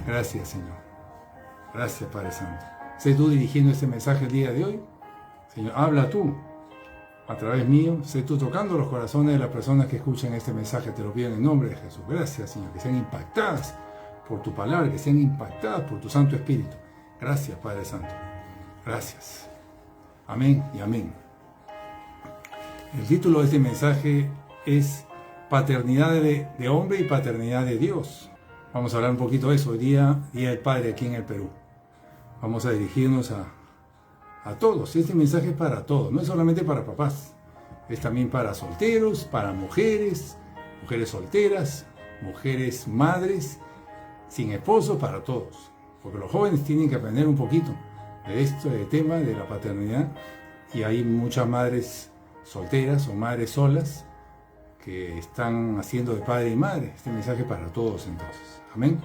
Gracias, Señor. Gracias, Padre Santo. Sé tú dirigiendo este mensaje el día de hoy. Señor, habla tú a través mío. Sé tú tocando los corazones de las personas que escuchan este mensaje. Te lo pido en el nombre de Jesús. Gracias, Señor, que sean impactadas por tu palabra, que sean impactadas por tu Santo Espíritu. Gracias, Padre Santo. Gracias. Amén y amén. El título de este mensaje es Paternidad de hombre y paternidad de Dios. Vamos a hablar un poquito de eso. Hoy día del Padre aquí en el Perú. Vamos a dirigirnos a todos. Este mensaje es para todos, no es solamente para papás. Es también para solteros, para mujeres, mujeres solteras, mujeres madres, sin esposo, para todos. Porque los jóvenes tienen que aprender un poquito de este tema de la paternidad. Y hay muchas madres solteras o madres solas que están haciendo de padre y madre. Este mensaje para todos entonces. Amén.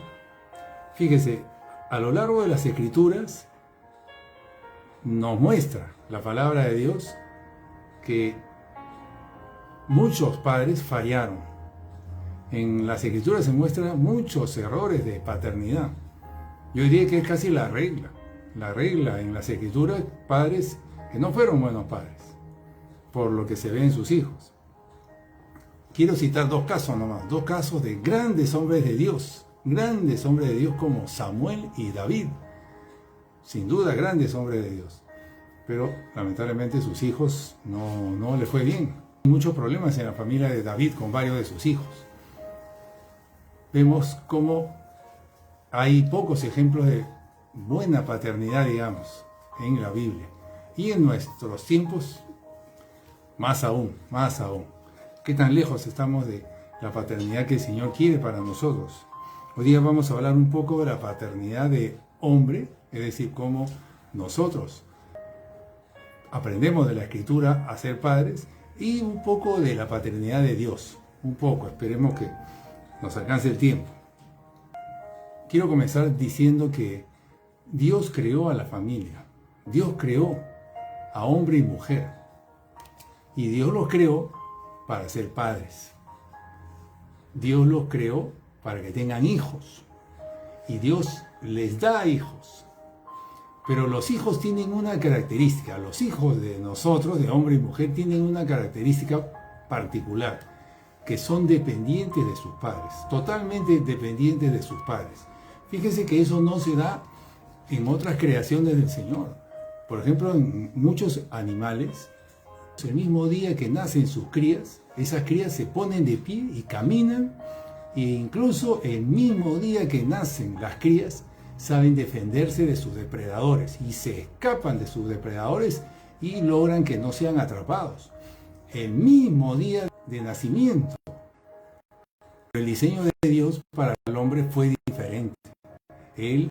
Fíjese, a lo largo de las Escrituras nos muestra la palabra de Dios que muchos padres fallaron. En las Escrituras se muestran muchos errores de paternidad. Yo diría que es casi la regla. La regla en las Escrituras, padres que no fueron buenos padres, por lo que se ve en sus hijos. Quiero citar dos casos nomás, dos casos de grandes hombres de Dios como Samuel y David. Sin duda, grandes hombres de Dios. Pero lamentablemente sus hijos no le fue bien. Muchos problemas en la familia de David con varios de sus hijos. Vemos cómo hay pocos ejemplos de buena paternidad, digamos, en la Biblia. Y en nuestros tiempos, más aún. ¿Qué tan lejos estamos de la paternidad que el Señor quiere para nosotros? Hoy día vamos a hablar un poco de la paternidad de hombre, es decir, cómo nosotros aprendemos de la Escritura a ser padres, y un poco de la paternidad de Dios. Un poco, esperemos que nos alcance el tiempo. Quiero comenzar diciendo que Dios creó a la familia. Dios creó a hombre y mujer. Y Dios los creó para ser padres. Dios los creó para que tengan hijos. Y Dios les da hijos. Pero los hijos tienen una característica. Los hijos de nosotros, de hombre y mujer, tienen una característica particular. Que son dependientes de sus padres. Totalmente dependientes de sus padres. Fíjense que eso no se da en otras creaciones del Señor. Por ejemplo, en muchos animales, el mismo día que nacen sus crías, esas crías se ponen de pie y caminan, e incluso el mismo día que nacen las crías, saben defenderse de sus depredadores y se escapan de sus depredadores y logran que no sean atrapados. El mismo día de nacimiento. El diseño de Dios para el hombre fue diferente. Él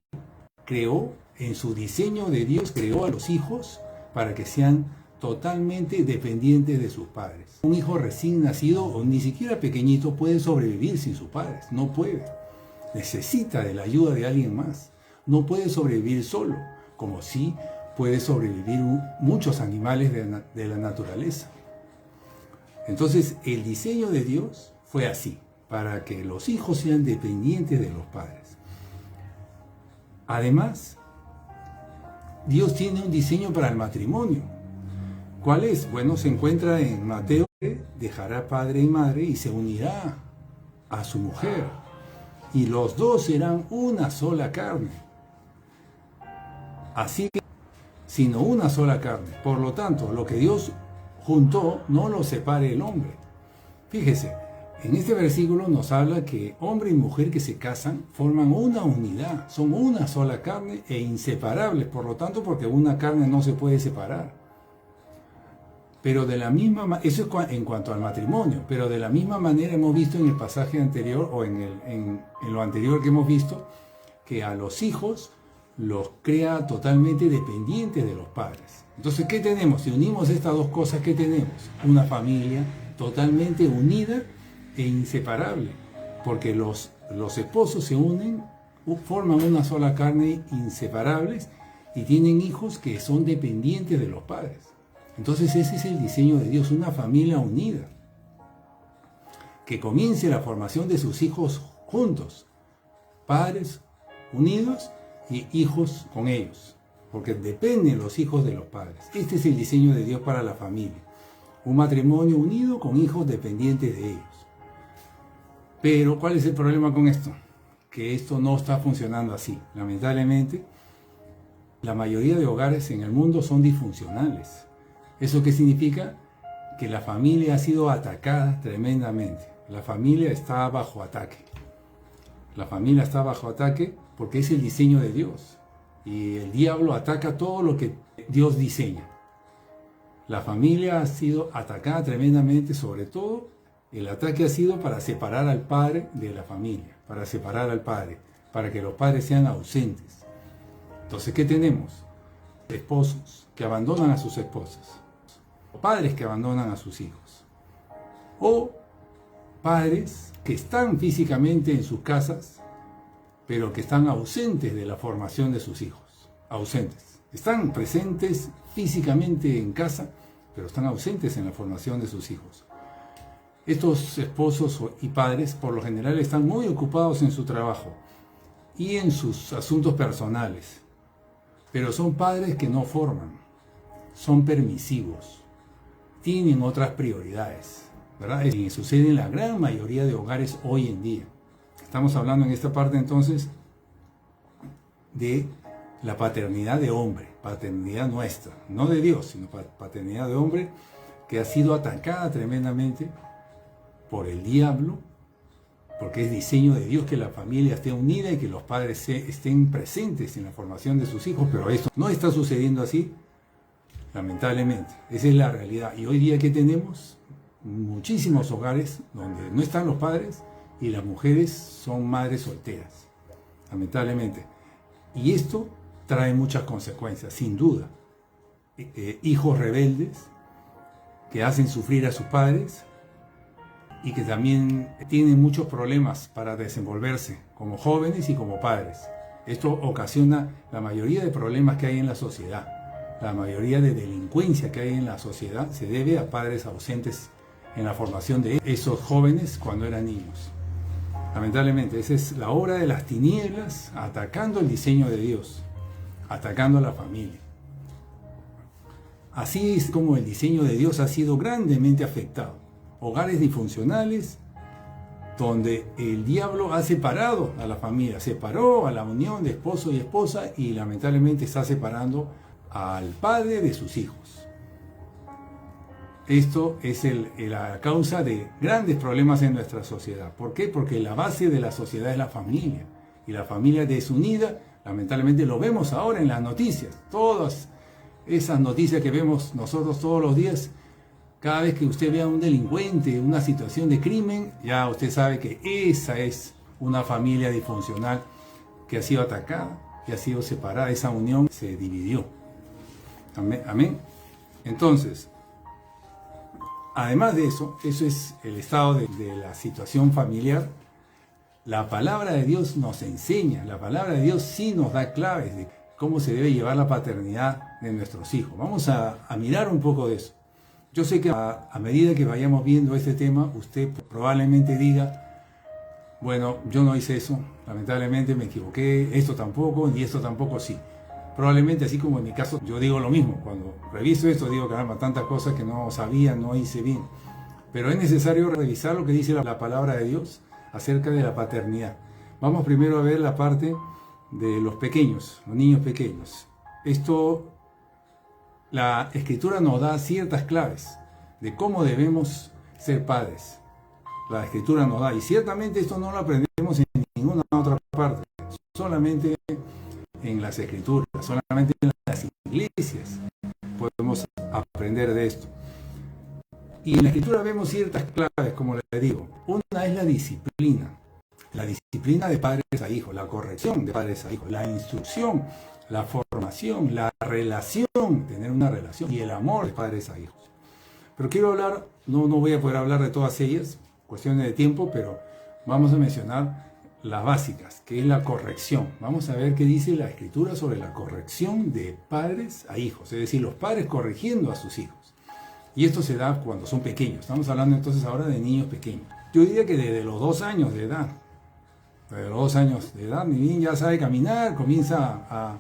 creó, en su diseño de Dios, creó a los hijos para que sean totalmente dependientes de sus padres. Un hijo recién nacido o ni siquiera pequeñito puede sobrevivir sin sus padres. No puede. Necesita de la ayuda de alguien más. No puede sobrevivir solo, como sí puede sobrevivir muchos animales de la naturaleza. Entonces, el diseño de Dios fue así, para que los hijos sean dependientes de los padres. Además, Dios tiene un diseño para el matrimonio. ¿Cuál es? Bueno, se encuentra en Mateo, dejará padre y madre y se unirá a su mujer. Y los dos serán una sola carne. Así que, sino una sola carne. Por lo tanto, lo que Dios juntó, no lo separe el hombre. Fíjese, en este versículo nos habla que hombre y mujer que se casan forman una unidad, son una sola carne e inseparables, por lo tanto, porque una carne no se puede separar. Pero de la misma manera, eso es en cuanto al matrimonio, pero de la misma manera hemos visto en el pasaje anterior, o en lo anterior que hemos visto, que a los hijos los crea totalmente dependientes de los padres. Entonces, ¿qué tenemos? Si unimos estas dos cosas, ¿qué tenemos? Una familia totalmente unida e inseparable, porque los esposos se unen, forman una sola carne, inseparables, y tienen hijos que son dependientes de los padres. Entonces ese es el diseño de Dios, una familia unida, que comience la formación de sus hijos juntos, padres unidos y hijos con ellos, porque dependen los hijos de los padres. Este es el diseño de Dios para la familia. Un matrimonio unido con hijos dependientes de ellos. Pero, ¿cuál es el problema con esto? Que esto no está funcionando así. Lamentablemente, la mayoría de hogares en el mundo son disfuncionales. ¿Eso qué significa? Que la familia ha sido atacada tremendamente. La familia está bajo ataque. La familia está bajo ataque porque es el diseño de Dios. Y el diablo ataca todo lo que Dios diseña. La familia ha sido atacada tremendamente, sobre todo el ataque ha sido para separar al padre de la familia, para separar al padre, para que los padres sean ausentes. Entonces, ¿qué tenemos? Esposos que abandonan a sus esposas, padres que abandonan a sus hijos, o padres que están físicamente en sus casas, pero que están ausentes de la formación de sus hijos. Ausentes. Están presentes físicamente en casa, pero están ausentes en la formación de sus hijos. Estos esposos y padres, por lo general, están muy ocupados en su trabajo y en sus asuntos personales, pero son padres que no forman, son permisivos, tienen otras prioridades, ¿verdad? Y sucede en la gran mayoría de hogares hoy en día. Estamos hablando en esta parte entonces de la paternidad de hombre, paternidad nuestra, no de Dios, sino paternidad de hombre que ha sido atacada tremendamente por el diablo, porque es diseño de Dios que la familia esté unida y que los padres estén presentes en la formación de sus hijos, pero eso no está sucediendo así, lamentablemente. Esa es la realidad. Y hoy día, ¿qué tenemos? Muchísimos hogares donde no están los padres y las mujeres son madres solteras, lamentablemente. Y esto trae muchas consecuencias, sin duda. Hijos rebeldes que hacen sufrir a sus padres y que también tienen muchos problemas para desenvolverse como jóvenes y como padres. Esto ocasiona la mayoría de problemas que hay en la sociedad. La mayoría de delincuencia que hay en la sociedad se debe a padres ausentes en la formación de esos jóvenes cuando eran niños. Lamentablemente, esa es la obra de las tinieblas atacando el diseño de Dios, atacando a la familia. Así es como el diseño de Dios ha sido grandemente afectado. Hogares disfuncionales donde el diablo ha separado a la familia, separó a la unión de esposo y esposa y lamentablemente está separando al padre de sus hijos. Esto es la causa de grandes problemas en nuestra sociedad. ¿Por qué? Porque la base de la sociedad es la familia. Y la familia desunida, lamentablemente lo vemos ahora en las noticias. Todas esas noticias que vemos nosotros todos los días, cada vez que usted vea un delincuente, una situación de crimen, ya usted sabe que esa es una familia disfuncional que ha sido atacada, que ha sido separada. Esa unión se dividió. Amén. Amén. Entonces, además de eso, eso es el estado de la situación familiar. La palabra de Dios nos enseña, la palabra de Dios sí nos da claves de cómo se debe llevar la paternidad de nuestros hijos. Vamos a mirar un poco de eso. Yo sé que a medida que vayamos viendo este tema, usted probablemente diga, bueno, yo no hice eso, lamentablemente me equivoqué, esto tampoco y esto tampoco sí. Probablemente así como en mi caso yo digo lo mismo, cuando reviso esto digo, caramba, tantas cosas que no sabía, no hice bien. Pero es necesario revisar lo que dice la palabra de Dios acerca de la paternidad. Vamos primero a ver la parte de los pequeños, los niños pequeños. Esto, la Escritura nos da ciertas claves de cómo debemos ser padres. La Escritura nos da, y ciertamente esto no lo aprendemos en ninguna otra parte, solamente en las Escrituras, solamente en las iglesias podemos aprender de esto. Y en la Escritura vemos ciertas claves, como le digo. Una es la disciplina de padres a hijos, la corrección de padres a hijos, la instrucción, la formación, la relación, tener una relación y el amor de padres a hijos. Pero quiero hablar, no voy a poder hablar de todas ellas, cuestiones de tiempo, pero vamos a mencionar las básicas, que es la corrección. Vamos a ver qué dice la Escritura sobre la corrección de padres a hijos, es decir, los padres corrigiendo a sus hijos. Y esto se da cuando son pequeños. Estamos hablando entonces ahora de niños pequeños. Yo diría que desde los 2 años de edad, Desde los 2 años de edad, mi niño ya sabe caminar, comienza a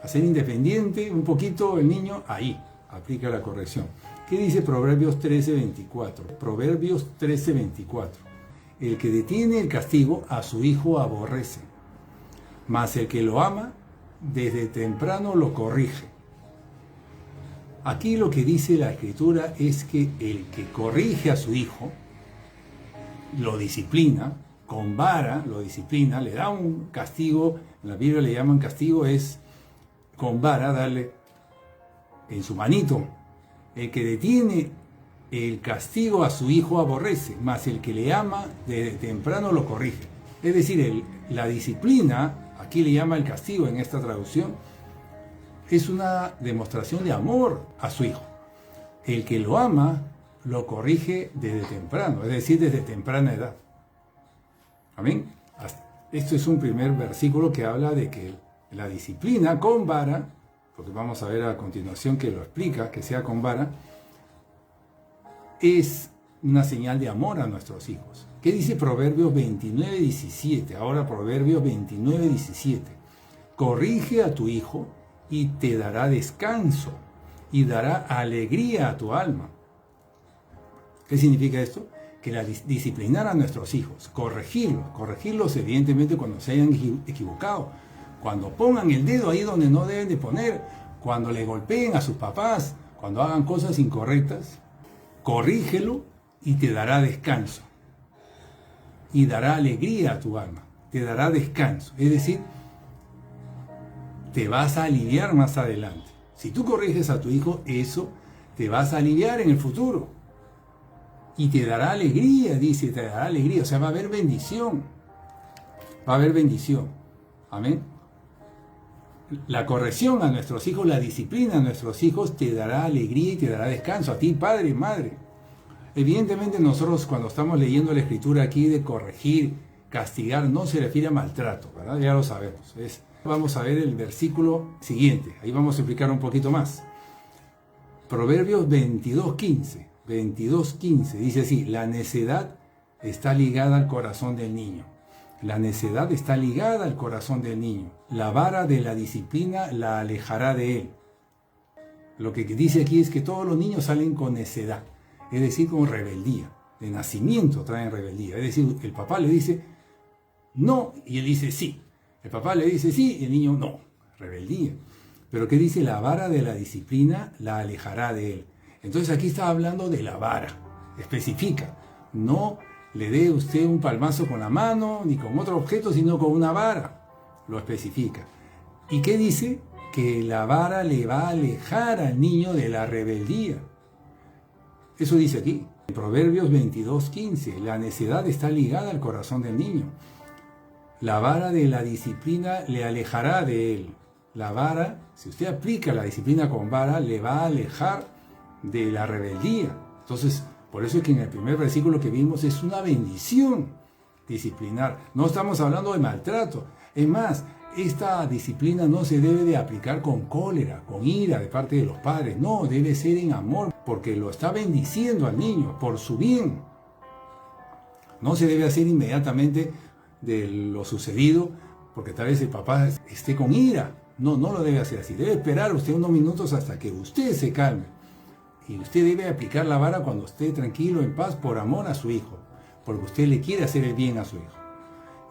ser independiente un poquito el niño, ahí aplica la corrección. ¿Qué dice Proverbios 13:24? Proverbios 13:24. El que detiene el castigo a su hijo aborrece, mas el que lo ama desde temprano lo corrige. Aquí lo que dice la Escritura es que el que corrige a su hijo, lo disciplina, con vara lo disciplina, le da un castigo, en la Biblia le llaman castigo, es con vara, darle en su manito. El que detiene el castigo a su hijo aborrece, mas el que le ama desde temprano lo corrige. Es decir, la disciplina, aquí le llama el castigo en esta traducción, es una demostración de amor a su hijo. El que lo ama lo corrige desde temprano, es decir, desde temprana edad. Amén. Esto es un primer versículo que habla de que la disciplina con vara, porque vamos a ver a continuación que lo explica, que sea con vara, es una señal de amor a nuestros hijos. ¿Qué dice Proverbios 29:17? Ahora Proverbios 29:17. Corrige a tu hijo y te dará descanso y dará alegría a tu alma. ¿Qué significa esto? Que disciplinar a nuestros hijos, corregirlos evidentemente cuando se hayan equivocado, cuando pongan el dedo ahí donde no deben de poner, cuando le golpeen a sus papás, cuando hagan cosas incorrectas, corrígelo y te dará descanso y dará alegría a tu alma, te dará descanso, es decir, te vas a aliviar más adelante. Si tú corriges a tu hijo, eso te vas a aliviar en el futuro. Y te dará alegría, dice, te dará alegría. O sea, va a haber bendición. Va a haber bendición. Amén. La corrección a nuestros hijos, la disciplina a nuestros hijos te dará alegría y te dará descanso. A ti, padre, madre. Evidentemente nosotros cuando estamos leyendo la escritura aquí de corregir, castigar, no se refiere a maltrato, ¿verdad? Ya lo sabemos. Vamos a ver el versículo siguiente. Ahí vamos a explicar un poquito más. Proverbios 22:15. 22:15 dice así: la necedad está ligada al corazón del niño. La necedad está ligada al corazón del niño. La vara de la disciplina la alejará de él. Lo que dice aquí es que todos los niños salen con necedad, es decir, con rebeldía. De nacimiento traen rebeldía. Es decir, el papá le dice no y él dice sí. El papá le dice sí y el niño no. Rebeldía. Pero ¿qué dice? La vara de la disciplina la alejará de él. Entonces aquí está hablando de la vara. Especifica. No le dé usted un palmazo con la mano ni con otro objeto, sino con una vara. Lo especifica. ¿Y qué dice? Que la vara le va a alejar al niño de la rebeldía. Eso dice aquí. En Proverbios 22:15. La necedad está ligada al corazón del niño. La vara de la disciplina le alejará de él. La vara, si usted aplica la disciplina con vara, le va a alejar de la rebeldía. Entonces, por eso es que en el primer versículo que vimos es una bendición disciplinar. No estamos hablando de maltrato. Es más, esta disciplina no se debe de aplicar con cólera, con ira de parte de los padres. No, debe ser en amor, porque lo está bendiciendo al niño por su bien. No se debe hacer inmediatamente de lo sucedido, porque tal vez el papá esté con ira. No, no lo debe hacer así. Debe esperar usted unos minutos hasta que usted se calme. Y usted debe aplicar la vara cuando esté tranquilo, en paz, por amor a su hijo, porque usted le quiere hacer el bien a su hijo.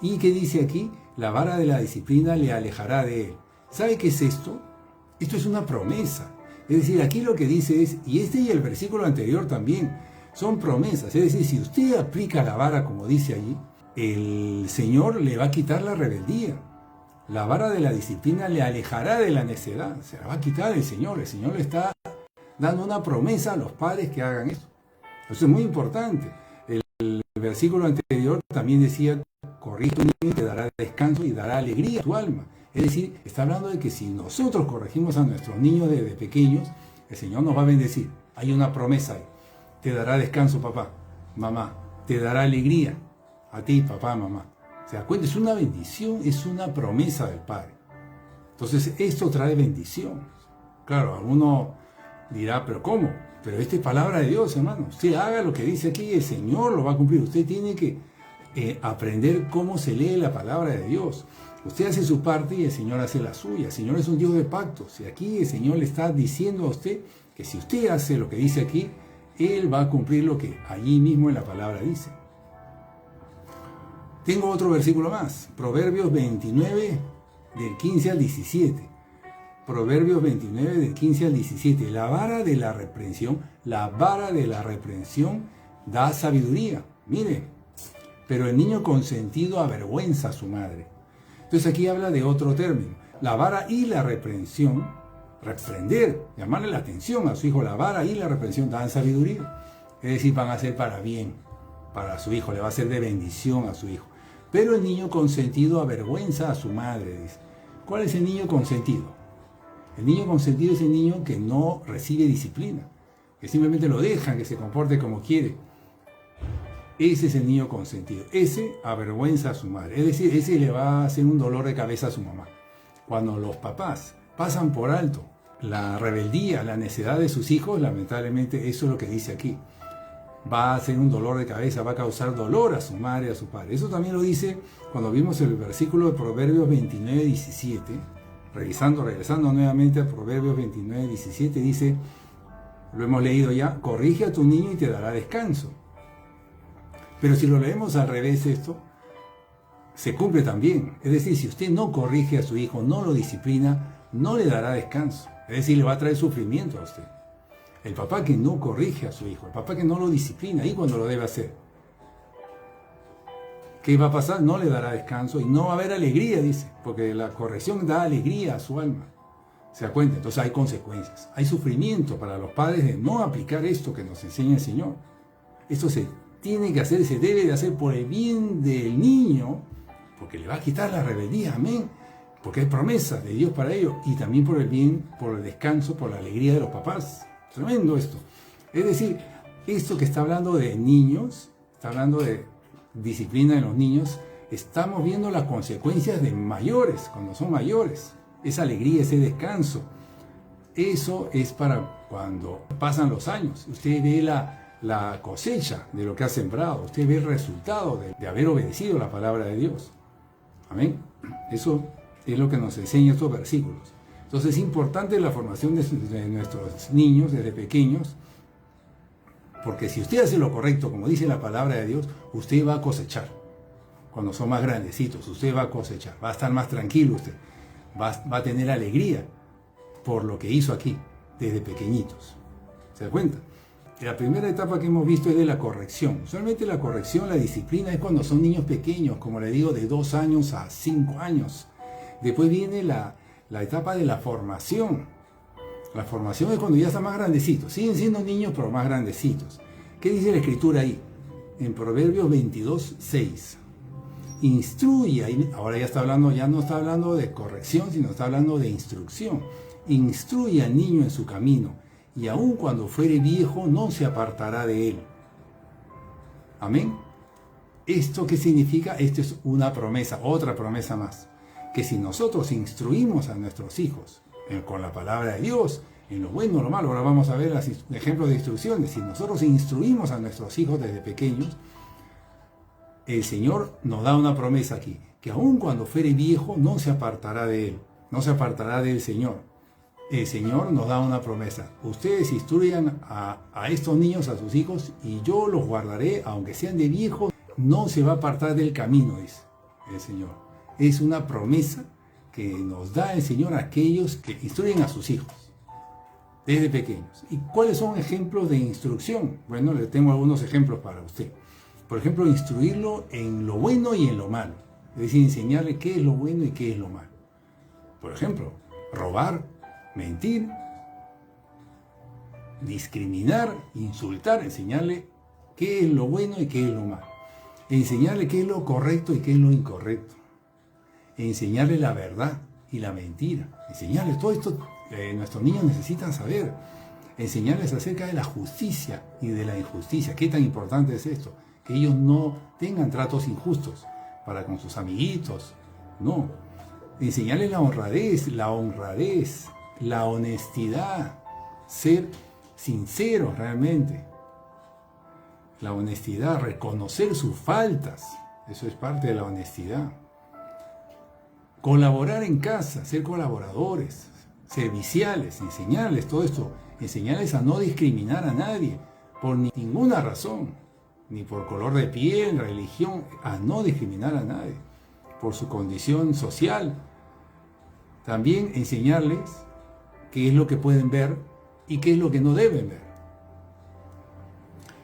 ¿Y qué dice aquí? La vara de la disciplina le alejará de él. ¿Sabe qué es esto? Esto es una promesa. Es decir, aquí lo que dice es, y este y el versículo anterior también, son promesas. Es decir, si usted aplica la vara como dice allí, el Señor le va a quitar la rebeldía. La vara de la disciplina le alejará de la necedad. Se la va a quitar el Señor. El Señor le está dando una promesa a los padres que hagan eso. Eso es muy importante. El versículo anterior también decía, corrige tu niño y te dará descanso y dará alegría a tu alma. Es decir, está hablando de que si nosotros corregimos a nuestros niños desde pequeños, el Señor nos va a bendecir. Hay una promesa ahí. Te dará descanso, papá, mamá. Te dará alegría a ti, papá, mamá. ¿Se da cuenta? Es una bendición, es una promesa del Padre. Entonces, esto trae bendición. Claro, alguno dirá, ¿pero cómo? Pero esta es palabra de Dios, hermano. Usted haga lo que dice aquí, el Señor lo va a cumplir. Usted tiene que aprender cómo se lee la palabra de Dios. Usted hace su parte y el Señor hace la suya. El Señor es un Dios de pactos. Y aquí el Señor le está diciendo a usted que si usted hace lo que dice aquí, Él va a cumplir lo que allí mismo en la palabra dice. Tengo otro versículo más. Proverbios 29, del 15 al 17. Proverbios 29, del 15 al 17. La vara de la reprensión da sabiduría. Mire, pero el niño consentido avergüenza a su madre. Entonces aquí habla de otro término. La vara y la reprensión, reprender, llamarle la atención a su hijo, la vara y la reprensión dan sabiduría. Es decir, van a ser para bien, para su hijo, le va a ser de bendición a su hijo. Pero el niño consentido avergüenza a su madre, dice. ¿Cuál es el niño consentido? El niño consentido es el niño que no recibe disciplina, que simplemente lo dejan que se comporte como quiere. Ese es el niño consentido. Ese avergüenza a su madre. Es decir, ese le va a hacer un dolor de cabeza a su mamá. Cuando los papás pasan por alto la rebeldía, la necedad de sus hijos, lamentablemente eso es lo que dice aquí. Va a hacer un dolor de cabeza, va a causar dolor a su madre, a su padre. Eso también lo dice cuando vimos el versículo de Proverbios 29, 17. Regresando nuevamente a Proverbios 29, 17, dice, lo hemos leído ya, corrige a tu niño y te dará descanso. Pero si lo leemos al revés esto, se cumple también. Es decir, si usted no corrige a su hijo, no lo disciplina, no le dará descanso. Es decir, le va a traer sufrimiento a usted. El papá que no corrige a su hijo, el papá que no lo disciplina, ahí cuando lo debe hacer. ¿Qué va a pasar? No le dará descanso y no va a haber alegría, dice, porque la corrección da alegría a su alma. ¿Se da cuenta? Entonces hay consecuencias. Hay sufrimiento para los padres de no aplicar esto que nos enseña el Señor. Esto se tiene que hacer, se debe de hacer por el bien del niño, porque le va a quitar la rebeldía, amén, porque hay promesas de Dios para ello, y también por el bien, por el descanso, por la alegría de los papás. Tremendo esto. Es decir, esto que está hablando de niños, está hablando de disciplina en los niños, estamos viendo las consecuencias de mayores, cuando son mayores, esa alegría, ese descanso. Eso es para cuando pasan los años. Usted ve la cosecha de lo que ha sembrado. Usted ve el resultado de haber obedecido la palabra de Dios. Amén. Eso es lo que nos enseñan estos versículos. Entonces es importante la formación de nuestros niños desde pequeños, porque si usted hace lo correcto, como dice la palabra de Dios, usted va a cosechar. Cuando son más grandecitos, usted va a cosechar. Va a estar más tranquilo usted. Va a tener alegría por lo que hizo aquí, desde pequeñitos. ¿Se da cuenta? La primera etapa que hemos visto es de la corrección. Usualmente la corrección, la disciplina es cuando son niños pequeños, como le digo, de 2 años a 5 años. Después viene la etapa de la formación. La formación es cuando ya están más grandecitos. Siguen siendo niños, pero más grandecitos. ¿Qué dice la Escritura ahí? En Proverbios 22, 6. Instruye, ahora ya está hablando, ya no está hablando de corrección, sino está hablando de instrucción. Instruye al niño en su camino, y aun cuando fuere viejo no se apartará de él. Amén. ¿Esto qué significa? Esto es una promesa, otra promesa más. Que si nosotros instruimos a nuestros hijos con la palabra de Dios, en lo bueno o lo malo, ahora vamos a ver los ejemplos de instrucciones. Si nosotros instruimos a nuestros hijos desde pequeños, el Señor nos da una promesa aquí, que aun cuando fuere viejo no se apartará de él, no se apartará del Señor. El Señor nos da una promesa. Ustedes instruyan a estos niños, a sus hijos, y yo los guardaré, aunque sean de viejos, no se va a apartar del camino, dice el Señor. Es una promesa que nos da el Señor a aquellos que instruyen a sus hijos desde pequeños. ¿Y cuáles son ejemplos de instrucción? Bueno, le tengo algunos ejemplos para usted. Por ejemplo, instruirlo en lo bueno y en lo malo. Es decir, enseñarle qué es lo bueno y qué es lo malo. Por ejemplo, robar, mentir, discriminar, insultar, enseñarle qué es lo bueno y qué es lo malo. Enseñarle qué es lo correcto y qué es lo incorrecto. Enseñarle la verdad y la mentira. Enseñarles todo esto, nuestros niños necesitan saber. Enseñarles acerca de la justicia y de la injusticia. ¿Qué tan importante es esto? Que ellos no tengan tratos injustos para con sus amiguitos. No. Enseñarles la honradez, la honestidad. Ser sinceros realmente. La honestidad, reconocer sus faltas. Eso es parte de la honestidad. Colaborar en casa, ser colaboradores, serviciales, enseñarles todo esto, enseñarles a no discriminar a nadie por ninguna razón, ni por color de piel, religión, a no discriminar a nadie, por su condición social. También enseñarles qué es lo que pueden ver y qué es lo que no deben ver.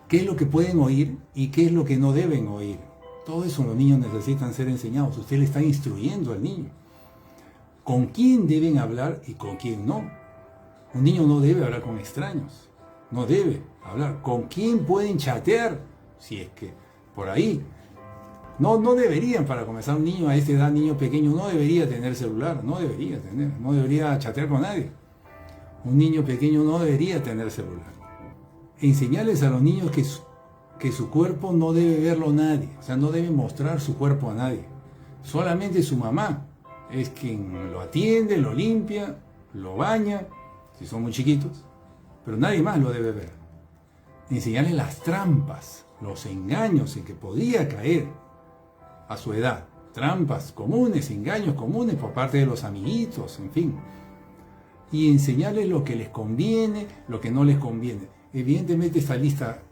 Qué es lo que pueden oír y qué es lo que no deben oír. Todo eso los niños necesitan ser enseñados. Usted le está instruyendo al niño. Con quién deben hablar y con quién no. Un niño no debe hablar con extraños. No debe hablar. ¿Con quién pueden chatear? Si es que por ahí. No deberían, para comenzar, un niño a esta edad, niño pequeño, no debería tener celular. No debería chatear con nadie. Un niño pequeño no debería tener celular. Enseñarles a los niños que su cuerpo no debe verlo nadie, o sea, no debe mostrar su cuerpo a nadie. Solamente su mamá es quien lo atiende, lo limpia, lo baña, si son muy chiquitos, pero nadie más lo debe ver. Enseñarles las trampas, los engaños en que podía caer a su edad. Trampas comunes, engaños comunes por parte de los amiguitos, en fin. Y enseñarles lo que les conviene, lo que no les conviene. Evidentemente esta lista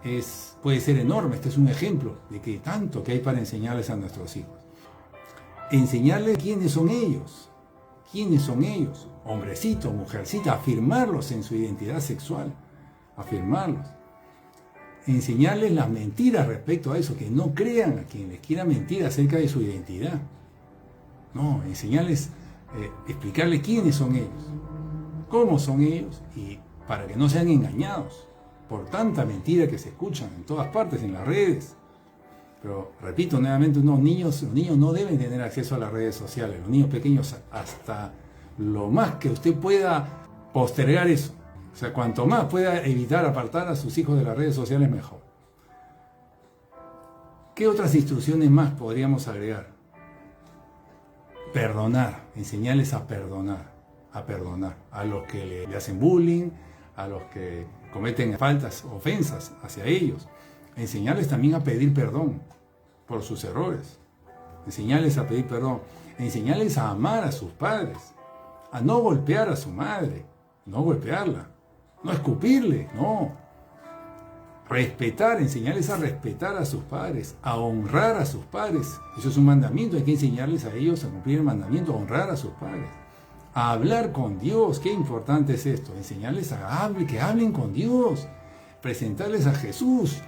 puede ser enorme. Este es un ejemplo de que tanto que hay para enseñarles a nuestros hijos. Enseñarles quiénes son ellos, hombrecito, mujercita, afirmarlos en su identidad sexual, afirmarlos. Enseñarles las mentiras respecto a eso, que no crean a quien les quiera mentir acerca de su identidad. No, enseñarles, explicarles quiénes son ellos, cómo son ellos, y para que no sean engañados por tanta mentira que se escuchan en todas partes, en las redes. Pero repito nuevamente, los niños no deben tener acceso a las redes sociales. Los niños pequeños, hasta lo más que usted pueda postergar eso. O sea, cuanto más pueda evitar apartar a sus hijos de las redes sociales, mejor. ¿Qué otras instrucciones más podríamos agregar? Perdonar, enseñarles a perdonar. A los que le hacen bullying, a los que cometen faltas, ofensas hacia ellos. Enseñarles también a pedir perdón por sus errores. Enseñarles a pedir perdón. Enseñarles a amar a sus padres. A no golpear a su madre. No golpearla. No escupirle. No. Respetar. Enseñarles a respetar a sus padres. A honrar a sus padres. Eso es un mandamiento. Hay que enseñarles a ellos a cumplir el mandamiento. A honrar a sus padres. A hablar con Dios. Qué importante es esto. Enseñarles que hablen con Dios. Presentarles a Jesús,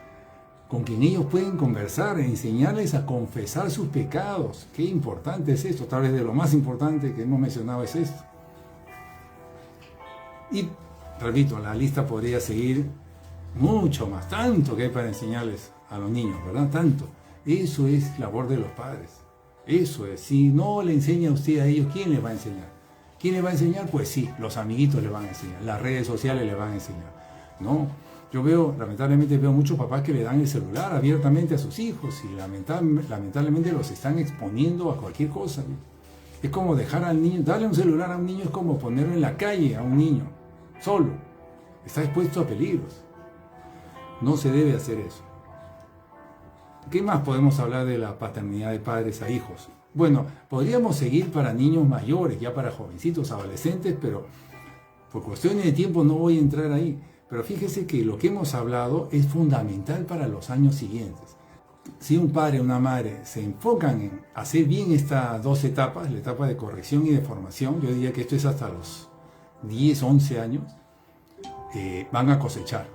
con quien ellos pueden conversar. Enseñarles a confesar sus pecados. Qué importante es esto. Tal vez de lo más importante que hemos mencionado es esto. Y repito, la lista podría seguir mucho más. Tanto que hay para enseñarles a los niños, ¿verdad? Tanto. Eso es labor de los padres. Eso es. Si no le enseña usted a ellos, ¿quién les va a enseñar? ¿Quién les va a enseñar? Pues sí, los amiguitos les van a enseñar, las redes sociales les van a enseñar. No, yo lamentablemente veo muchos papás que le dan el celular abiertamente a sus hijos y lamentablemente los están exponiendo a cualquier cosa. Es como dejar al niño, darle un celular a un niño es como ponerlo en la calle a un niño, solo. Está expuesto a peligros. No se debe hacer eso. ¿Qué más podemos hablar de la paternidad de padres a hijos? Bueno, podríamos seguir para niños mayores, ya para jovencitos, adolescentes, pero por cuestiones de tiempo no voy a entrar ahí. Pero fíjese que lo que hemos hablado es fundamental para los años siguientes. Si un padre o una madre se enfocan en hacer bien estas dos etapas, la etapa de corrección y de formación, yo diría que esto es hasta los 10, 11 años, van a cosechar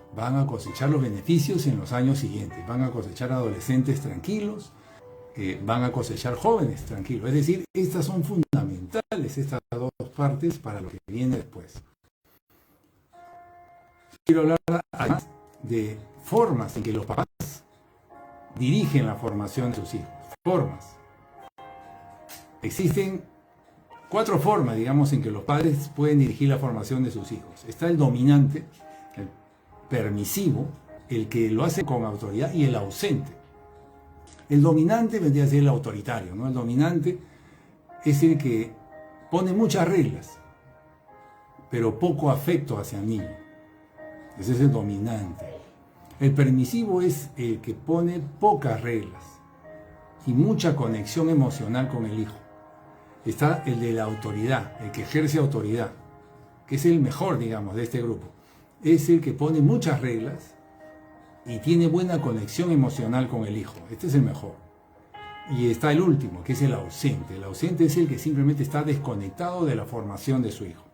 los beneficios en los años siguientes, van a cosechar adolescentes tranquilos, van a cosechar jóvenes tranquilos. Es decir, estas son fundamentales, estas dos partes, para lo que viene después. Quiero hablar además de formas en que los papás dirigen la formación de sus hijos. Formas. Existen 4 formas, digamos, en que los padres pueden dirigir la formación de sus hijos. Está el dominante, el permisivo, el que lo hace con autoridad, y el ausente. El dominante vendría a ser el autoritario, ¿no? El dominante es el que pone muchas reglas, pero poco afecto hacia el niño. Ese es el dominante. El permisivo es el que pone pocas reglas, y mucha conexión emocional con el hijo. Está el de la autoridad, el que ejerce autoridad, que es el mejor, digamos, de este grupo. Es el que pone muchas reglas y tiene buena conexión emocional con el hijo. Este es el mejor. Y está el último, que es el ausente. El ausente es el que simplemente está desconectado de la formación de su hijo.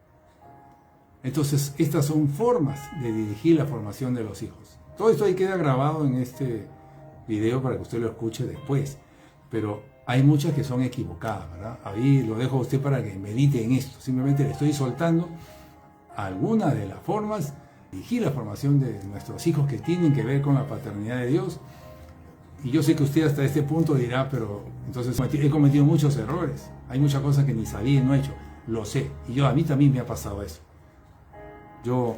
Entonces, estas son formas de dirigir la formación de los hijos. Todo esto ahí queda grabado en este video para que usted lo escuche después. Pero hay muchas que son equivocadas, ¿verdad? Ahí lo dejo a usted para que medite en esto. Simplemente le estoy soltando algunas de las formas de dirigir la formación de nuestros hijos que tienen que ver con la paternidad de Dios. Y yo sé que usted hasta este punto dirá, pero entonces he cometido muchos errores. Hay muchas cosas que ni sabía y no he hecho. Lo sé. Y a mí también me ha pasado eso. Yo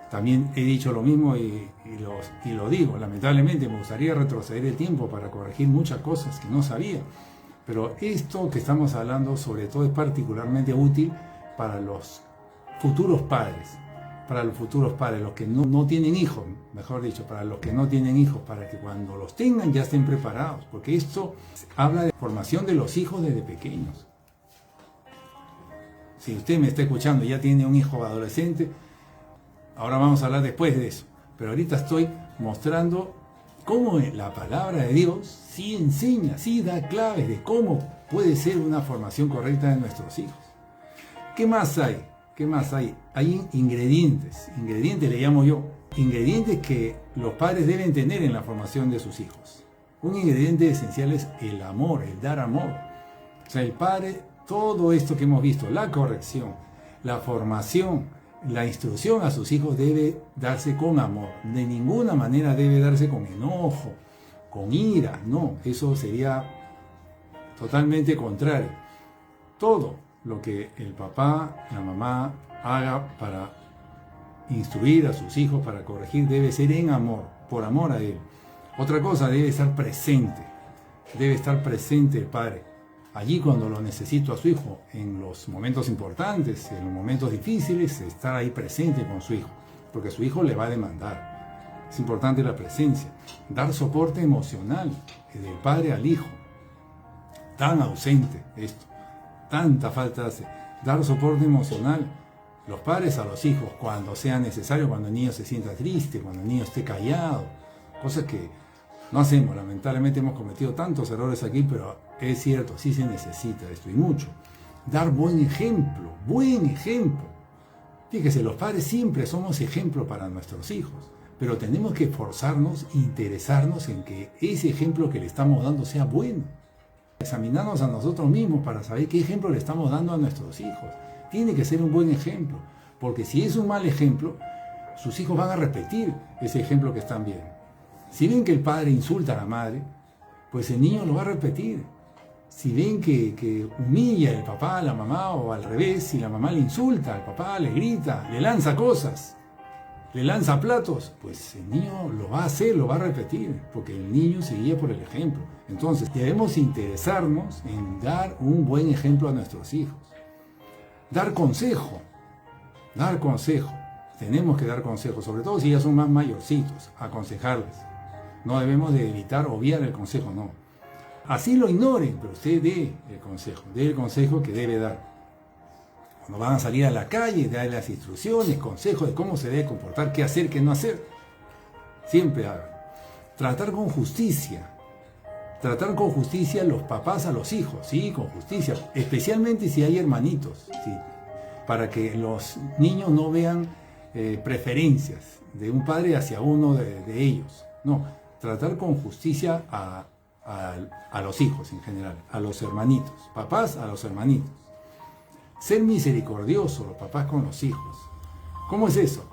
también he dicho lo mismo y lo digo. Lamentablemente me gustaría retroceder el tiempo para corregir muchas cosas que no sabía. Pero esto que estamos hablando sobre todo es particularmente útil para los futuros padres. Para los futuros padres, los que no tienen hijos, mejor dicho, para los que no tienen hijos, para que cuando los tengan ya estén preparados. Porque esto habla de formación de los hijos desde pequeños. Si usted me está escuchando y ya tiene un hijo adolescente, ahora vamos a hablar después de eso, pero ahorita estoy mostrando cómo la palabra de Dios sí enseña, sí da claves de cómo puede ser una formación correcta de nuestros hijos. ¿Qué más hay? ¿Qué más hay? Hay ingredientes le llamo yo, ingredientes que los padres deben tener en la formación de sus hijos. Un ingrediente esencial es el amor, el dar amor. O sea, el padre, todo esto que hemos visto, la corrección, la formación, la instrucción a sus hijos debe darse con amor. De ninguna manera debe darse con enojo, con ira. No, eso sería totalmente contrario. Todo lo que el papá, la mamá haga para instruir a sus hijos, para corregir, debe ser en amor, por amor a él. Otra cosa, debe estar presente el padre. Allí cuando lo necesito a su hijo, en los momentos importantes, en los momentos difíciles, estar ahí presente con su hijo, porque su hijo le va a demandar. Es importante la presencia. Dar soporte emocional del padre al hijo. Tan ausente esto, tanta falta hace. Dar soporte emocional, los padres a los hijos, cuando sea necesario, cuando el niño se sienta triste, cuando el niño esté callado, cosas que no hacemos. Lamentablemente hemos cometido tantos errores aquí, pero es cierto, sí se necesita esto y mucho. Dar buen ejemplo. Fíjese, los padres siempre somos ejemplo para nuestros hijos, pero tenemos que esforzarnos, interesarnos en que ese ejemplo que le estamos dando sea bueno. Examinarnos a nosotros mismos para saber qué ejemplo le estamos dando a nuestros hijos. Tiene que ser un buen ejemplo, porque si es un mal ejemplo, sus hijos van a repetir ese ejemplo que están viendo. Si ven que el padre insulta a la madre, pues el niño lo va a repetir. Si ven que humilla el papá a la mamá, o al revés, si la mamá le insulta al papá, le grita, le lanza cosas, le lanza platos, pues el niño lo va a hacer, lo va a repetir, porque el niño se guía por el ejemplo. Entonces debemos interesarnos en dar un buen ejemplo a nuestros hijos. Dar consejo. Tenemos que dar consejo, sobre todo si ya son más mayorcitos, aconsejarles. No debemos de evitar, obviar el consejo, no. Así lo ignoren, pero usted dé el consejo que debe dar. Cuando van a salir a la calle, dale las instrucciones, consejos de cómo se debe comportar, qué hacer, qué no hacer. Siempre hagan. Tratar con justicia los papás a los hijos, sí, con justicia, especialmente si hay hermanitos, sí, para que los niños no vean preferencias de un padre hacia uno de ellos. No, tratar con justicia a los hijos en general, a los hermanitos, papás a los hermanitos. Ser misericordioso los papás con los hijos. ¿Cómo es eso?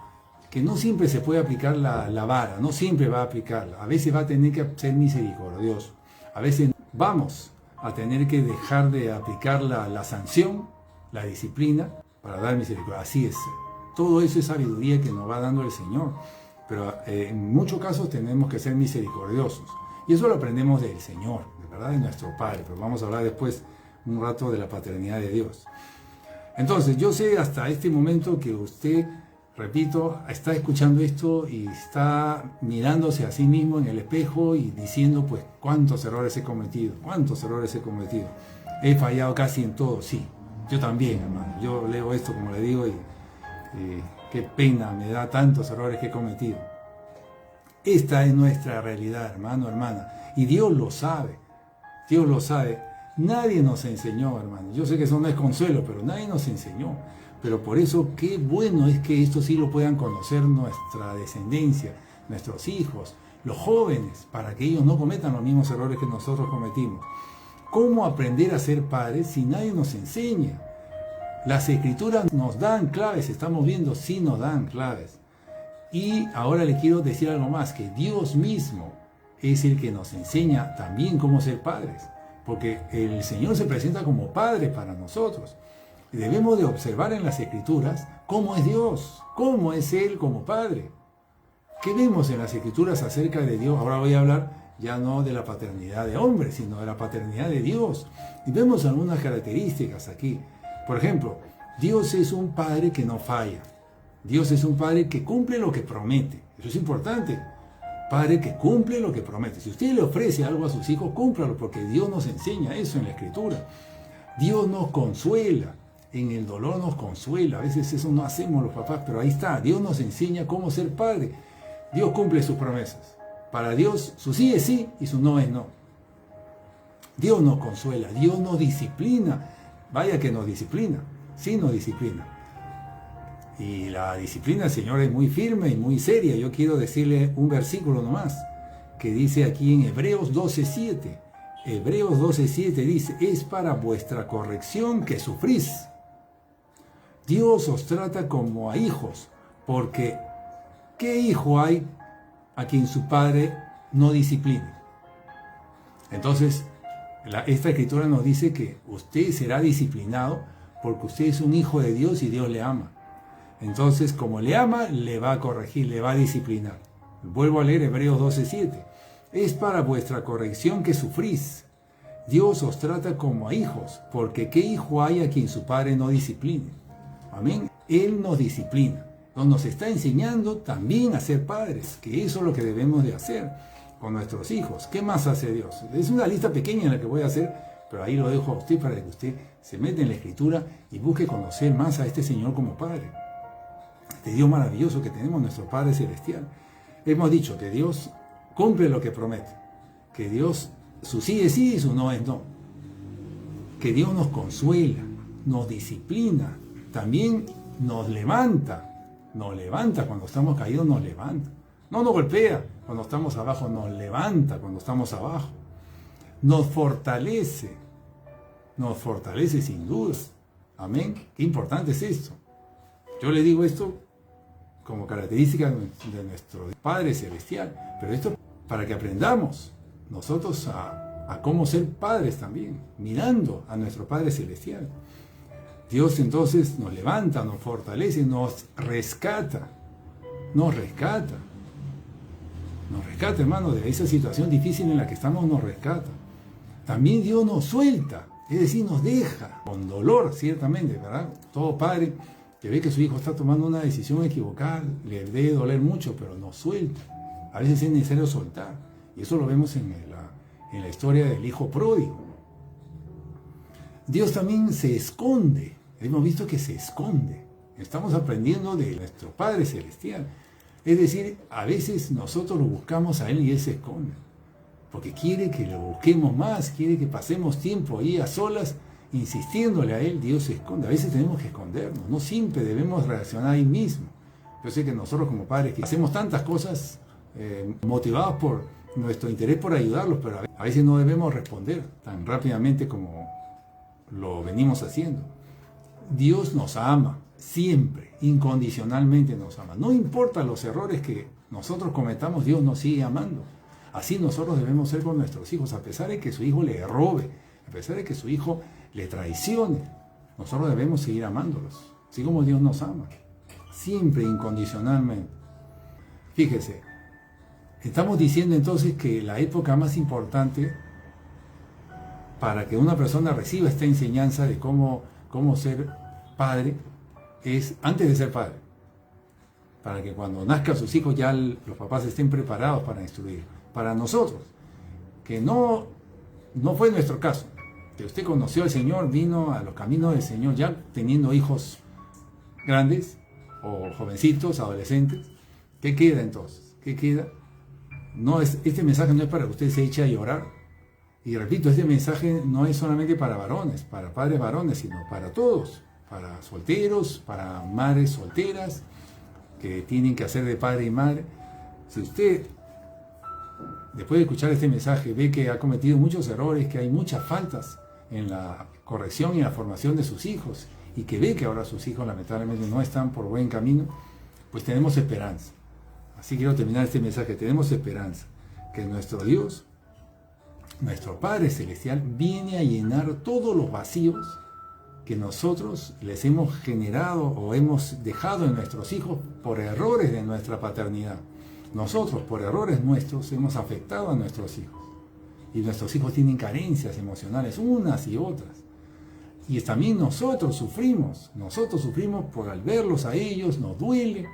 Que no siempre se puede aplicar la vara, no siempre va a aplicarla. A veces va a tener que ser misericordioso. A veces vamos a tener que dejar de aplicar la sanción, la disciplina, para dar misericordia. Así es. Todo eso es sabiduría que nos va dando el Señor. Pero en muchos casos tenemos que ser misericordiosos. Y eso lo aprendemos del Señor, de verdad, de nuestro Padre. Pero vamos a hablar después un rato de la paternidad de Dios. Entonces, yo sé hasta este momento que usted repito, está escuchando esto y está mirándose a sí mismo en el espejo y diciendo, pues, cuántos errores he cometido, cuántos errores he cometido. He fallado casi en todo, sí. Yo también, hermano. Yo leo esto, como le digo, y qué pena me da tantos errores que he cometido. Esta es nuestra realidad, hermano, hermana. Y Dios lo sabe. Dios lo sabe. Nadie nos enseñó, hermano. Yo sé que eso no es consuelo, pero nadie nos enseñó. Pero por eso qué bueno es que esto sí lo puedan conocer nuestra descendencia, nuestros hijos, los jóvenes, para que ellos no cometan los mismos errores que nosotros cometimos. ¿Cómo aprender a ser padres si nadie nos enseña? Las escrituras nos dan claves, estamos viendo, sí nos dan claves. Y ahora le quiero decir algo más, que Dios mismo es el que nos enseña también cómo ser padres. Porque el Señor se presenta como Padre para nosotros. Debemos de observar en las Escrituras cómo es Dios, cómo es Él como Padre. ¿Qué vemos en las Escrituras acerca de Dios? Ahora voy a hablar ya no de la paternidad de hombres, sino de la paternidad de Dios. Y vemos algunas características aquí. Por ejemplo, Dios es un Padre que no falla. Dios es un Padre que cumple lo que promete. Eso es importante. Padre que cumple lo que promete. Si usted le ofrece algo a sus hijos, cúmplalo, porque Dios nos enseña eso en la Escritura. Dios nos consuela. En el dolor nos consuela. A veces eso no hacemos los papás, pero ahí está. Dios nos enseña cómo ser padre. Dios cumple sus promesas. Para Dios, su sí es sí y su no es no. Dios nos consuela. Dios nos disciplina. Vaya que nos disciplina. Sí nos disciplina. Y la disciplina del Señor es muy firme y muy seria. Yo quiero decirle un versículo nomás, que dice aquí en Hebreos 12:7. Hebreos 12:7 dice, es para vuestra corrección que sufrís. Dios os trata como a hijos, porque ¿qué hijo hay a quien su padre no discipline? Entonces, esta escritura nos dice que usted será disciplinado porque usted es un hijo de Dios y Dios le ama. Entonces, como le ama, le va a corregir, le va a disciplinar. Vuelvo a leer Hebreos 12:7. Es para vuestra corrección que sufrís. Dios os trata como a hijos, porque ¿qué hijo hay a quien su padre no discipline? Amén. Él nos disciplina. Nos está enseñando también a ser padres, que eso es lo que debemos de hacer con nuestros hijos. ¿Qué más hace Dios? Es una lista pequeña en la que voy a hacer, pero ahí lo dejo a usted para que usted se meta en la Escritura y busque conocer más a este Señor como Padre. Este Dios maravilloso que tenemos, nuestro Padre Celestial. Hemos dicho que Dios cumple lo que promete, que Dios, su sí es sí y su no es no, que Dios nos consuela, nos disciplina, también nos levanta cuando estamos caídos, nos levanta, no nos golpea cuando estamos abajo, nos levanta cuando estamos abajo, nos fortalece sin duda. Amén. Qué importante es esto. Yo le digo esto como característica de nuestro Padre Celestial, pero esto para que aprendamos nosotros a cómo ser padres también, mirando a nuestro Padre Celestial. Dios entonces nos levanta, nos fortalece, nos rescata, hermano, de esa situación difícil en la que estamos, nos rescata. También Dios nos suelta, es decir, nos deja, con dolor, ciertamente, ¿verdad? Todo padre que ve que su hijo está tomando una decisión equivocada, le debe doler mucho, pero nos suelta. A veces es necesario soltar, y eso lo vemos en la historia del hijo pródigo. Dios también se esconde, hemos visto que se esconde. Estamos aprendiendo de nuestro Padre Celestial. Es decir, a veces nosotros lo buscamos a Él y Él se esconde, porque quiere que lo busquemos más, quiere que pasemos tiempo ahí a solas, insistiéndole a Él. Dios se esconde. A veces tenemos que escondernos, no siempre debemos reaccionar ahí mismo. Yo sé que nosotros como padres que hacemos tantas cosas motivados por nuestro interés por ayudarlos, pero a veces no debemos responder tan rápidamente como lo venimos haciendo. Dios nos ama, siempre, incondicionalmente nos ama. No importa los errores que nosotros cometamos, Dios nos sigue amando. Así nosotros debemos ser con nuestros hijos, a pesar de que su hijo le robe, a pesar de que su hijo le traicione. Nosotros debemos seguir amándolos, así como Dios nos ama, siempre, incondicionalmente. Fíjese, estamos diciendo entonces que la época más importante para que una persona reciba esta enseñanza de cómo ser padre es antes de ser padre. para que cuando nazcan sus hijos ya los papás estén preparados para instruir. Para nosotros, que no fue nuestro caso, que usted conoció al Señor, vino a los caminos del Señor ya teniendo hijos grandes o jovencitos, adolescentes. ¿Qué queda entonces? ¿Qué queda? Este mensaje no es para que usted se eche a llorar. Y repito, este mensaje no es solamente para varones, para padres varones, sino para todos, para solteros, para madres solteras, que tienen que hacer de padre y madre. Si usted, después de escuchar este mensaje, ve que ha cometido muchos errores, que hay muchas faltas en la corrección y en la formación de sus hijos, y que ve que ahora sus hijos lamentablemente no están por buen camino, pues tenemos esperanza. Así quiero terminar este mensaje. Tenemos esperanza que nuestro Dios, nuestro Padre Celestial, viene a llenar todos los vacíos que nosotros les hemos generado o hemos dejado en nuestros hijos por errores de nuestra paternidad. Nosotros, por errores nuestros, hemos afectado a nuestros hijos. Y nuestros hijos tienen carencias emocionales, unas y otras. Y también nosotros sufrimos por al verlos a ellos, nos duele.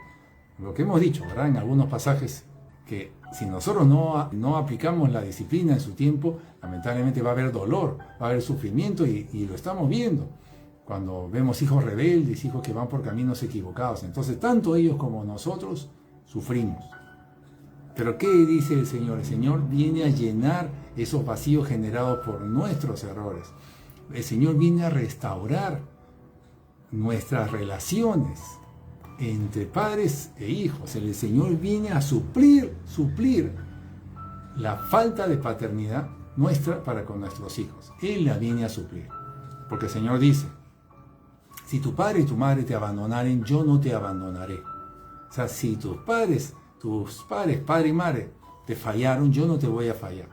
Lo que hemos dicho, ¿verdad? En algunos pasajes, que si nosotros no aplicamos la disciplina en su tiempo, lamentablemente va a haber dolor, va a haber sufrimiento, y lo estamos viendo cuando vemos hijos rebeldes, hijos que van por caminos equivocados. Entonces, tanto ellos como nosotros sufrimos. Pero ¿qué dice el Señor? El Señor viene a llenar esos vacíos generados por nuestros errores. El Señor viene a restaurar nuestras relaciones entre padres e hijos. El Señor viene a suplir la falta de paternidad nuestra para con nuestros hijos. Él la viene a suplir. Porque el Señor dice: si tu padre y tu madre te abandonaren, yo no te abandonaré. O sea, si tus padres, padre y madre, te fallaron, yo no te voy a fallar.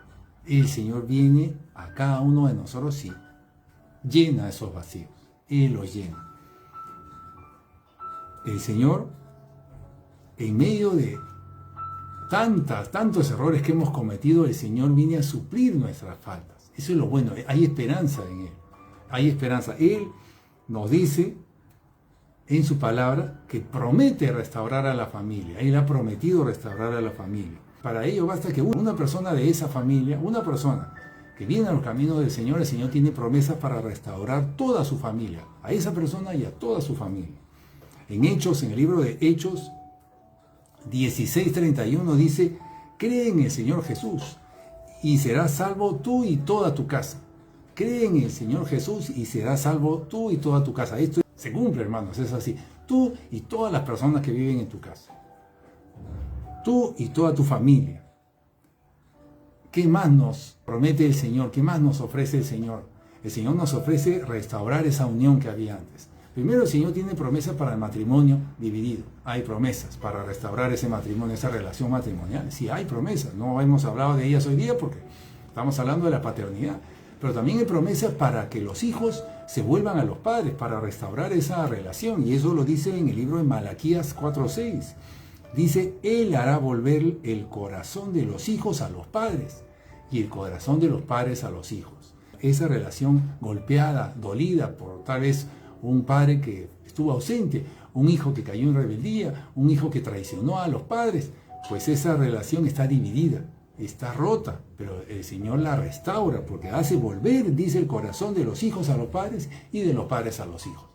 El Señor viene a cada uno de nosotros y llena esos vacíos. Él los llena. El Señor, en medio de tantos errores que hemos cometido, el Señor viene a suplir nuestras faltas. Eso es lo bueno, hay esperanza en Él. Hay esperanza. Él nos dice en su palabra que promete restaurar a la familia. Él ha prometido restaurar a la familia. Para ello basta que una persona de esa familia, una persona que viene a los caminos del Señor, el Señor tiene promesas para restaurar toda su familia, a esa persona y a toda su familia. En Hechos, en el libro de Hechos 16:31 dice: cree en el Señor Jesús y serás salvo tú y toda tu casa. Cree en el Señor Jesús y serás salvo tú y toda tu casa. Esto se cumple, hermanos, es así. Tú y todas las personas que viven en tu casa. Tú y toda tu familia. ¿Qué más nos promete el Señor? ¿Qué más nos ofrece el Señor? El Señor nos ofrece restaurar esa unión que había antes. Primero, el Señor tiene promesas para el matrimonio dividido. Hay promesas para restaurar ese matrimonio, esa relación matrimonial. Sí, hay promesas. No hemos hablado de ellas hoy día porque estamos hablando de la paternidad. Pero también hay promesas para que los hijos se vuelvan a los padres, para restaurar esa relación. Y eso lo dice en el libro de Malaquías 4:6. Dice: Él hará volver el corazón de los hijos a los padres y el corazón de los padres a los hijos. Esa relación golpeada, dolida por tal vez un padre que estuvo ausente, un hijo que cayó en rebeldía, un hijo que traicionó a los padres, pues esa relación está dividida, está rota, pero el Señor la restaura porque hace volver, dice, el corazón de los hijos a los padres y de los padres a los hijos.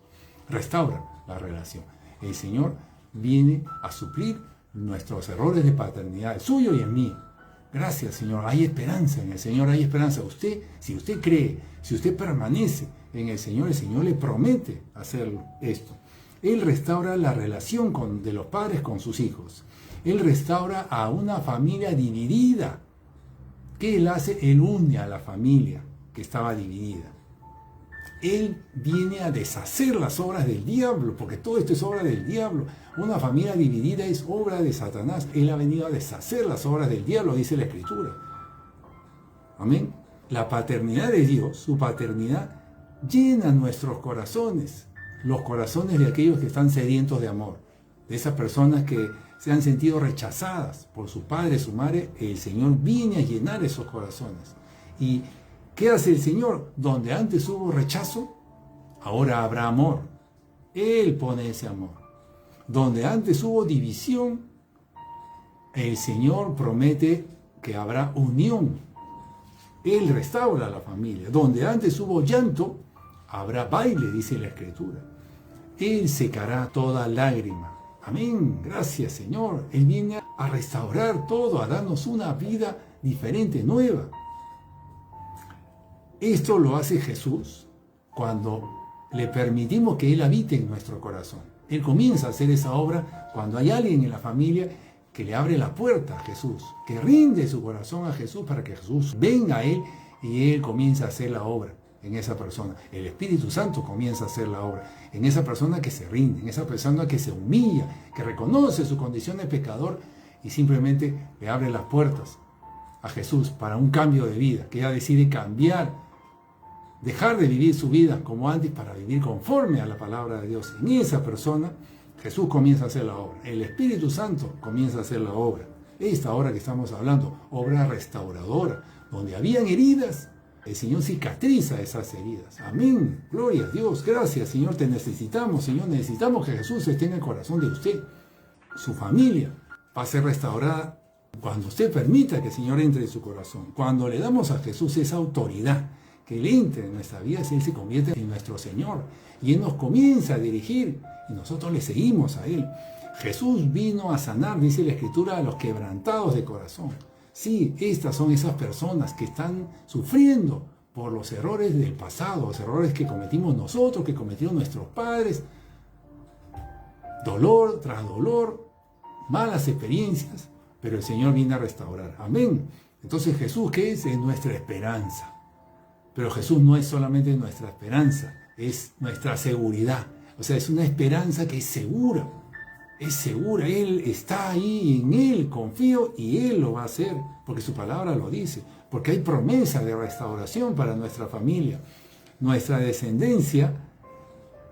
Restaura la relación. El Señor viene a suplir nuestros errores de paternidad, el suyo y el mío. Gracias, Señor. Hay esperanza en el Señor, hay esperanza. Si usted cree, si usted permanece en el Señor le promete hacer esto. Él restaura la relación de los padres con sus hijos. Él restaura a una familia dividida. ¿Qué Él hace? Él une a la familia que estaba dividida. Él viene a deshacer las obras del diablo, porque todo esto es obra del diablo. Una familia dividida es obra de Satanás. Él ha venido a deshacer las obras del diablo, dice la Escritura. Amén. La paternidad de Dios, su paternidad, llena nuestros corazones, los corazones de aquellos que están sedientos de amor, de esas personas que se han sentido rechazadas por su padre, su madre. El Señor viene a llenar esos corazones. ¿Y qué hace el Señor? Donde antes hubo rechazo, ahora habrá amor. Él pone ese amor. Donde antes hubo división, el Señor promete que habrá unión. Él restaura la familia. Donde antes hubo llanto, habrá baile, dice la Escritura. Él secará toda lágrima. Amén. Gracias, Señor. Él viene a restaurar todo, a darnos una vida diferente, nueva. Esto lo hace Jesús cuando le permitimos que Él habite en nuestro corazón. Él comienza a hacer esa obra cuando hay alguien en la familia que le abre la puerta a Jesús, que rinde su corazón a Jesús para que Jesús venga a Él y Él comienza a hacer la obra en esa persona. El Espíritu Santo comienza a hacer la obra en esa persona que se rinde, en esa persona que se humilla, que reconoce su condición de pecador y simplemente le abre las puertas a Jesús para un cambio de vida, que ella decide cambiar, dejar de vivir su vida como antes para vivir conforme a la palabra de Dios. En esa persona Jesús comienza a hacer la obra, el Espíritu Santo comienza a hacer la obra. Esta obra que estamos hablando, obra restauradora, donde habían heridas, el Señor cicatriza esas heridas. Amén, gloria a Dios, gracias Señor, te necesitamos, Señor, necesitamos que Jesús esté en el corazón de usted. Su familia va a ser restaurada cuando usted permita que el Señor entre en su corazón. Cuando le damos a Jesús esa autoridad, que Él entre en nuestra vida, Él se convierte en nuestro Señor y Él nos comienza a dirigir y nosotros le seguimos a Él. Jesús vino a sanar, dice la Escritura, a los quebrantados de corazón. Sí, estas son esas personas que están sufriendo por los errores del pasado, los errores que cometimos nosotros, que cometieron nuestros padres. Dolor tras dolor, malas experiencias, pero el Señor viene a restaurar. Amén. Entonces Jesús, ¿qué es? Es nuestra esperanza. Pero Jesús no es solamente nuestra esperanza, es nuestra seguridad. O sea, es una esperanza que es segura. Es segura, Él está ahí, en Él confío y Él lo va a hacer, porque su palabra lo dice, porque hay promesa de restauración para nuestra familia. Nuestra descendencia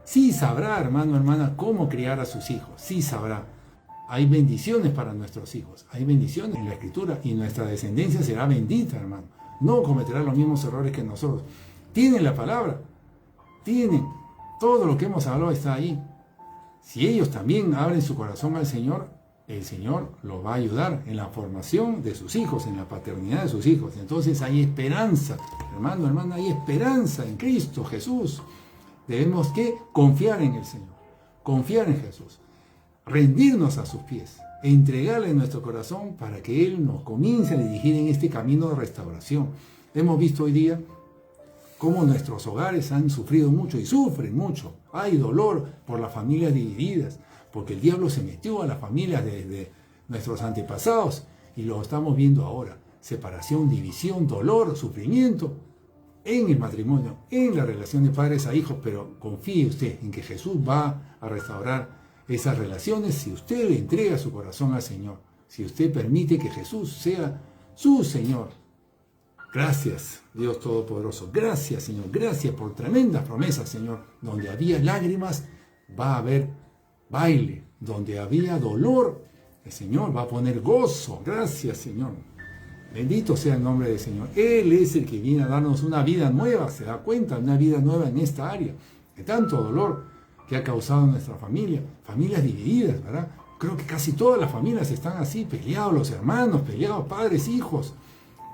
sí sabrá, hermano, hermana, cómo criar a sus hijos, sí sabrá. Hay bendiciones para nuestros hijos, hay bendiciones en la Escritura y nuestra descendencia será bendita, hermano. No cometerá los mismos errores que nosotros. Tienen la palabra, tienen, todo lo que hemos hablado está ahí. Si ellos también abren su corazón al Señor, el Señor los va a ayudar en la formación de sus hijos, en la paternidad de sus hijos. Entonces hay esperanza, hermano, hermana, hay esperanza en Cristo Jesús. Debemos que confiar en el Señor, confiar en Jesús, rendirnos a sus pies, entregarle nuestro corazón para que Él nos comience a dirigir en este camino de restauración. Hemos visto hoy día cómo nuestros hogares han sufrido mucho y sufren mucho. Hay dolor por las familias divididas, porque el diablo se metió a las familias de nuestros antepasados y lo estamos viendo ahora. Separación, división, dolor, sufrimiento en el matrimonio, en la relación de padres a hijos, pero confíe usted en que Jesús va a restaurar esas relaciones si usted le entrega su corazón al Señor, si usted permite que Jesús sea su Señor. Gracias, Dios Todopoderoso. Gracias, Señor. Gracias por tremendas promesas, Señor. Donde había lágrimas, va a haber baile. Donde había dolor, el Señor va a poner gozo. Gracias, Señor. Bendito sea el nombre del Señor. Él es el que viene a darnos una vida nueva. Se da cuenta, una vida nueva en esta área. De tanto dolor que ha causado nuestra familia. Familias divididas, ¿verdad? Creo que casi todas las familias están así, peleados los hermanos, peleados padres, hijos.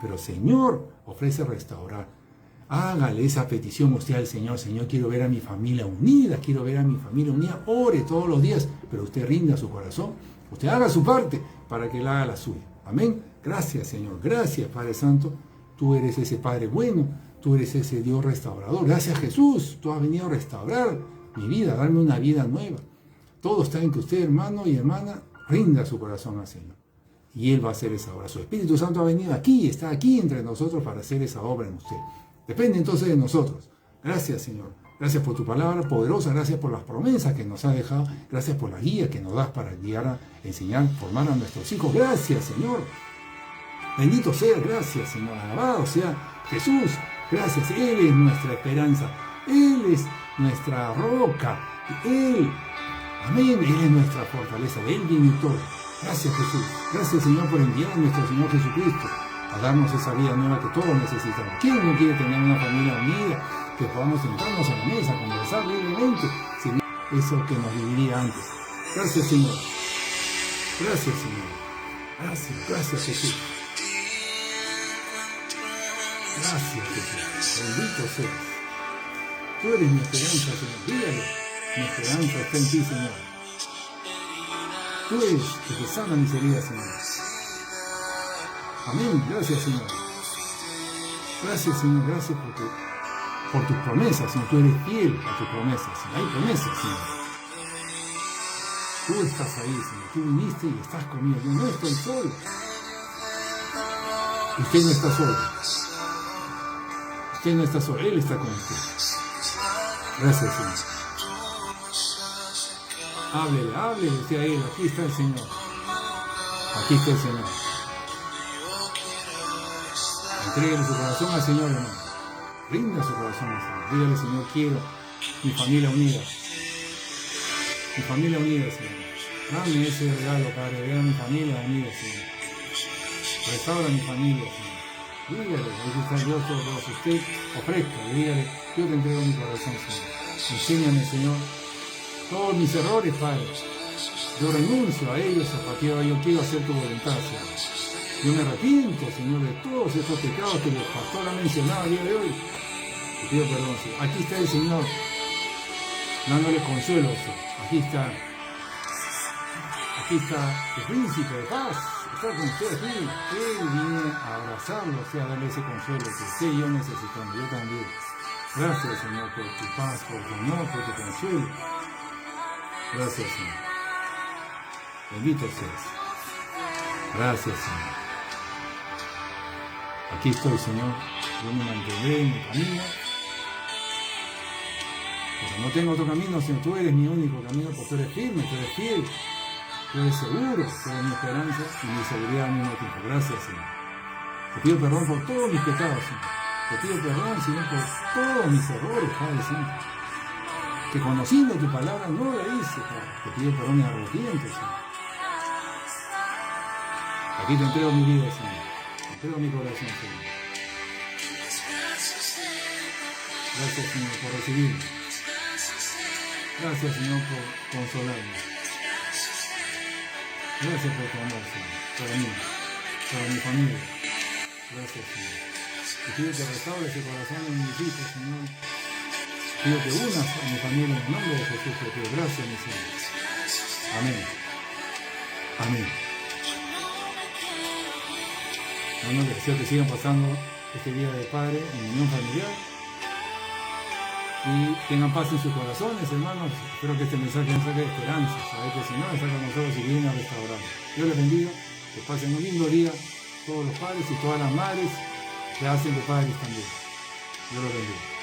Pero el Señor ofrece restaurar. Hágale esa petición usted al Señor. Señor, quiero ver a mi familia unida, quiero ver a mi familia unida. Ore todos los días, pero usted rinda su corazón. Usted haga su parte para que Él haga la suya. Amén. Gracias, Señor. Gracias, Padre Santo. Tú eres ese Padre bueno. Tú eres ese Dios restaurador. Gracias, Jesús. Tú has venido a restaurar mi vida, a darme una vida nueva. Todo está en que usted, hermano y hermana, rinda su corazón al Señor. Y Él va a hacer esa obra. Su Espíritu Santo ha venido aquí, está aquí entre nosotros para hacer esa obra en usted. Depende entonces de nosotros. Gracias, Señor. Gracias por tu palabra poderosa. Gracias por las promesas que nos has dejado. Gracias por la guía que nos das para guiar, a enseñar, formar a nuestros hijos. Gracias, Señor. Bendito sea, gracias, Señor. Alabado sea Jesús. Gracias. Él es nuestra esperanza. Él es nuestra roca. Él, amén, Él es nuestra fortaleza. De Él viene todo. Gracias, Jesús. Gracias, Señor, por enviar a nuestro Señor Jesucristo a darnos esa vida nueva que todos necesitamos. ¿Quién no quiere tener una familia unida? Que podamos sentarnos a la mesa, conversar libremente, sin eso que nos dividía antes. Gracias, Señor. Gracias, Señor. Gracias, Jesús. Gracias, Jesús. Bendito seas. Tú eres mi esperanza, Señor. Dígale, mi esperanza está en ti, Señor. Tú eres el que sana mis heridas, Señor. Amén. Gracias, Señor. Gracias, Señor. Gracias por tus promesas, Señor. Tú eres fiel a tus promesas, Señor. Hay promesas, Señor. Tú estás ahí, Señor. Tú viniste y estás conmigo. Yo no estoy solo. Usted no está solo. Usted no está solo. Él está con usted. Gracias, Señor. Háblele usted a Él. Aquí está el Señor. Aquí está el Señor. Entréguele su corazón al Señor, hermano. Rinda su corazón al Señor. Dígale, Señor, quiero mi familia unida. Mi familia unida, Señor. Dame ese regalo, Padre. Ve a mi familia unida, Señor. Restaura mi familia, Señor. Dígale, ahí está Dios todo. Usted ofrezca, dígale, yo te entrego mi corazón, Señor. Enséñame, Señor, todos mis errores, Padre. Yo renuncio a ellos, yo quiero hacer tu voluntad, Señor. Yo me arrepiento, Señor, de todos estos pecados que el pastor ha mencionado el día de hoy. Te pido perdón, Señor. Aquí está el Señor, dándole consuelo, Señor. Aquí está el príncipe de paz. Está con usted aquí. Él viene a abrazarlo, o sea, a darle ese consuelo que usted y yo necesitamos. Yo también. Gracias, Señor, por tu paz, por tu amor, por tu consuelo. Gracias, Señor. Bendito seas. Gracias, Señor. Aquí estoy, Señor. Yo me mantendré en mi camino. Porque no tengo otro camino, Señor. Tú eres mi único camino, porque tú eres firme, tú eres fiel. Tú eres seguro, tú eres mi esperanza y mi seguridad al mismo tiempo. Gracias, Señor. Te pido perdón por todos mis pecados, Señor. Te pido perdón, Señor, por todos mis errores, Padre Santo. Que conociendo tu palabra no la hice, Padre. Te pido perdón y arrepiento, Señor. Aquí te entrego mi vida, Señor. Te entrego mi corazón, Señor. Gracias, Señor, por recibirme. Gracias, Señor, por consolarme. Gracias por tu amor, Señor. Para mí, para mi familia. Gracias, Señor. Te pido que restaures el corazón de mis hijos, Señor. Pido que unas a mi familia en el nombre de Jesús. Te pido gracias, mi Señor. Amén. Amén. Bueno, que deseo que sigan pasando este día de Padre en unión familiar y tengan paz en sus corazones, hermanos. Espero que este mensaje nos saque esperanza, saber que el Señor está con nosotros y viene a restaurar. Dios les bendiga, que pasen un lindo día todos los padres y todas las madres que hacen de padres también. Dios los bendiga.